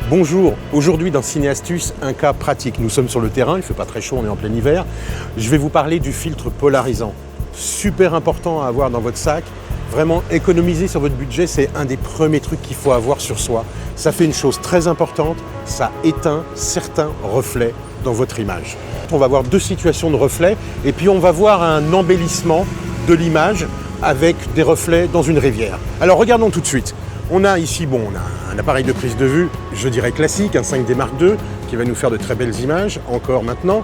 Bonjour, aujourd'hui dans Ciné Astuces, un cas pratique. Nous sommes sur le terrain, il ne fait pas très chaud, on est en plein hiver. Je vais vous parler du filtre polarisant. Super important à avoir dans votre sac. Vraiment économiser sur votre budget, c'est un des premiers trucs qu'il faut avoir sur soi. Ça fait une chose très importante, ça éteint certains reflets dans votre image. On va voir deux situations de reflets et puis on va voir un embellissement de l'image avec des reflets dans une rivière. Alors regardons tout de suite. On a ici, on a un appareil de prise de vue, je dirais classique, un 5D Mark II, qui va nous faire de très belles images, encore maintenant.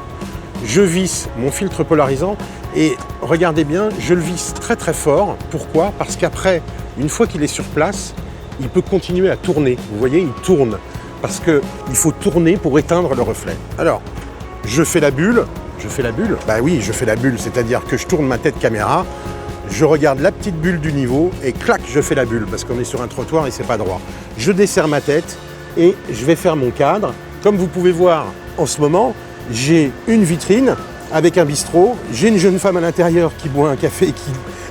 Je visse mon filtre polarisant et regardez bien, je le visse très très fort. Pourquoi? Parce qu'après, une fois qu'il est sur place, il peut continuer à tourner. Vous voyez, il tourne. Parce qu'il faut tourner pour éteindre le reflet. Alors, je fais la bulle. Bah oui, je fais la bulle, c'est-à-dire que je tourne ma tête caméra, je regarde la petite bulle du niveau et clac, je fais la bulle parce qu'on est sur un trottoir et c'est pas droit. Je desserre ma tête et je vais faire mon cadre. Comme vous pouvez voir en ce moment, j'ai une vitrine avec un bistrot, j'ai une jeune femme à l'intérieur qui boit un café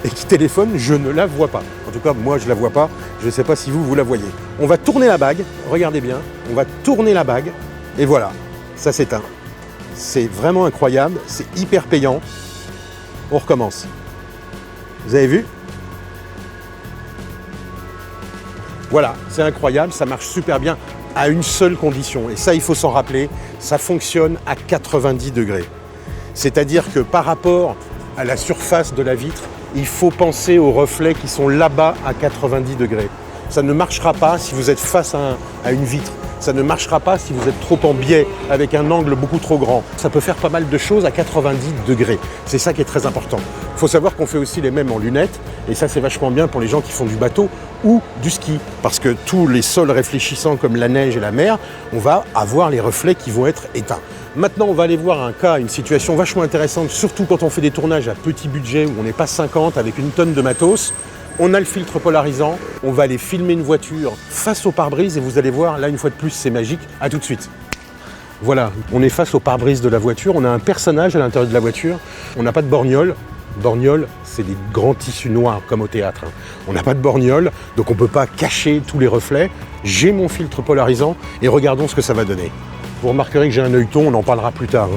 et qui téléphone, je ne la vois pas. En tout cas, moi je la vois pas, je ne sais pas si vous la voyez. On va tourner la bague, regardez bien, on va tourner la bague et voilà, ça s'éteint. C'est vraiment incroyable, c'est hyper payant. On recommence. Vous avez vu? Voilà, c'est incroyable, ça marche super bien à une seule condition. Et ça, il faut s'en rappeler, ça fonctionne à 90 degrés. C'est-à-dire que par rapport à la surface de la vitre, il faut penser aux reflets qui sont là-bas à 90 degrés. Ça ne marchera pas si vous êtes face à une vitre. Ça ne marchera pas si vous êtes trop en biais, avec un angle beaucoup trop grand. Ça peut faire pas mal de choses à 90 degrés. C'est ça qui est très important. Il faut savoir qu'on fait aussi les mêmes en lunettes, et ça c'est vachement bien pour les gens qui font du bateau ou du ski. Parce que tous les sols réfléchissants comme la neige et la mer, on va avoir les reflets qui vont être éteints. Maintenant, on va aller voir un cas, une situation vachement intéressante, surtout quand on fait des tournages à petit budget, où on n'est pas 50 avec une tonne de matos. On a le filtre polarisant, on va aller filmer une voiture face au pare-brise et vous allez voir, là une fois de plus, c'est magique. À tout de suite. Voilà, on est face au pare-brise de la voiture, on a un personnage à l'intérieur de la voiture, on n'a pas de borgnole. Borgnole, c'est des grands tissus noirs comme au théâtre. On n'a pas de borgnole, donc on ne peut pas cacher tous les reflets. J'ai mon filtre polarisant et regardons ce que ça va donner. Vous remarquerez que j'ai un œilleton, on en parlera plus tard.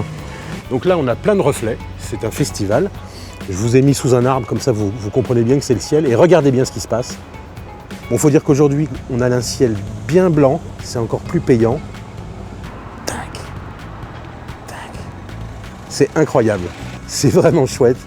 Donc là, on a plein de reflets, c'est un festival. Je vous ai mis sous un arbre, comme ça vous comprenez bien que c'est le ciel. Et regardez bien ce qui se passe. Bon, il faut dire qu'aujourd'hui, on a un ciel bien blanc. C'est encore plus payant. Tac. Tac. C'est incroyable. C'est vraiment chouette.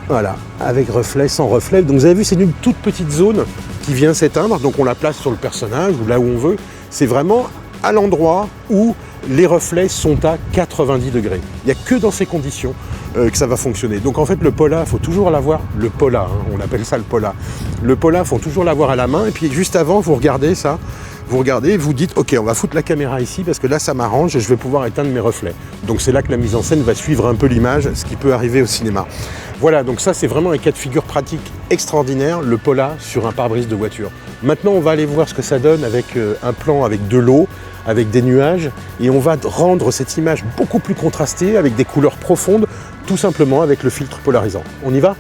Voilà, avec reflet, sans reflet. Donc vous avez vu, c'est une toute petite zone qui vient s'éteindre. Donc on la place sur le personnage ou là où on veut. C'est vraiment à l'endroit où les reflets sont à 90 degrés. Il n'y a que dans ces conditions que ça va fonctionner. Donc en fait, le Pola, il faut toujours l'avoir, le Pola, on appelle ça le Pola. Le Pola, il faut toujours l'avoir à la main. Et puis juste avant, vous regardez ça, vous dites, ok, on va foutre la caméra ici parce que là, ça m'arrange et je vais pouvoir éteindre mes reflets. Donc c'est là que la mise en scène va suivre un peu l'image, ce qui peut arriver au cinéma. Voilà, donc ça, c'est vraiment un cas de figure pratique extraordinaire, le Pola sur un pare-brise de voiture. Maintenant, on va aller voir ce que ça donne avec un plan avec de l'eau, avec des nuages, et on va rendre cette image beaucoup plus contrastée, avec des couleurs profondes, tout simplement avec le filtre polarisant. On y va?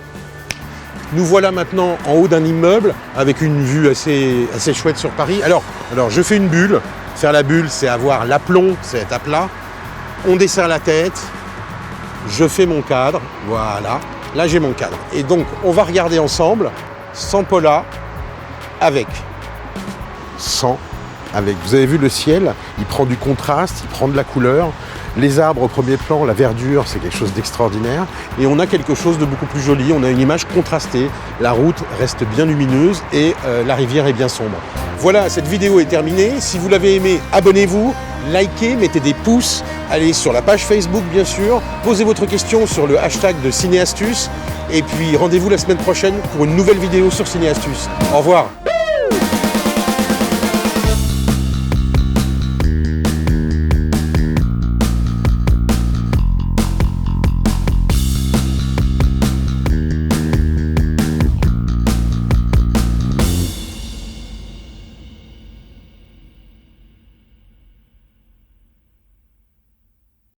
Nous voilà maintenant en haut d'un immeuble, avec une vue assez chouette sur Paris. Alors, je fais une bulle. Faire la bulle, c'est avoir l'aplomb, c'est être à plat. On desserre la tête, je fais mon cadre, voilà. Là, j'ai mon cadre. Et donc, on va regarder ensemble, sans Pola, avec, sans, avec. Vous avez vu le ciel, il prend du contraste, il prend de la couleur. Les arbres au premier plan, la verdure, c'est quelque chose d'extraordinaire. Et on a quelque chose de beaucoup plus joli, on a une image contrastée. La route reste bien lumineuse et la rivière est bien sombre. Voilà, cette vidéo est terminée. Si vous l'avez aimée, abonnez-vous, likez, mettez des pouces. Allez sur la page Facebook, bien sûr. Posez votre question sur le hashtag de Ciné Astuces. Et puis rendez-vous la semaine prochaine pour une nouvelle vidéo sur Ciné Astuces. Au revoir.